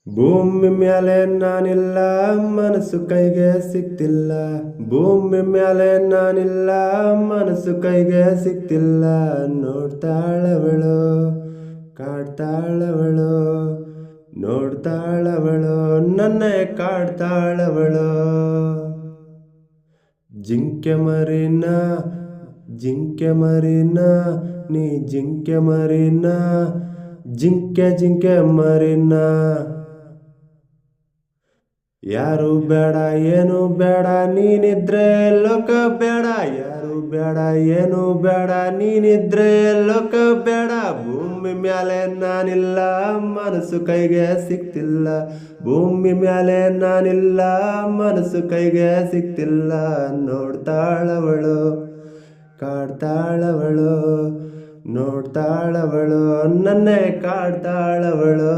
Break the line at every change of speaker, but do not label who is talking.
ಭೂಮಿ ಮ್ಯಾಲೆ ನಾನಿಲ್ಲ, ಮನಸ್ಸು ಕೈಗೆ ಸಿಕ್ತಿಲ್ಲ. ಭೂಮಿ ಮ್ಯಾಲೆ ನಾನಿಲ್ಲ, ಮನಸ್ಸು ಕೈಗೆ ಸಿಕ್ತಿಲ್ಲ. ನೋಡ್ತಾಳವಳು, ಕಾಡ್ತಾಳವಳು, ನೋಡ್ತಾಳವಳು, ನನ್ನೇ ಕಾಡ್ತಾಳವಳು. ಜಿಂಕೆ ಮರಿನ, ಜಿಂಕೆ ಮರಿನ, ನೀ ಜಿಂಕೆ ಮರಿನ, ಜಿಂಕೆ ಮರಿನ. ಯಾರು ಬೇಡ ಏನು ಬೇಡ ನೀನಿದ್ರೆ ಲೋಕ ಬೇಡ. ಯಾರು ಬೇಡ ಏನು ಬೇಡ ನೀನಿದ್ರೆ ಲೋಕ ಬೇಡ. ಭೂಮಿ ಮ್ಯಾಲೆ ನಾನಿಲ್ಲ, ಮನಸ್ಸು ಕೈಗೆ ಸಿಕ್ತಿಲ್ಲ. ಭೂಮಿ ಮ್ಯಾಲೆ ನಾನಿಲ್ಲ, ಮನಸ್ಸು ಕೈಗೆ ಸಿಕ್ತಿಲ್ಲ. ನೋಡ್ತಾಳವಳು, ಕಾಡ್ತಾಳವಳು, ನೋಡ್ತಾಳವಳು, ನನ್ನೇ ಕಾಡ್ತಾಳವಳು.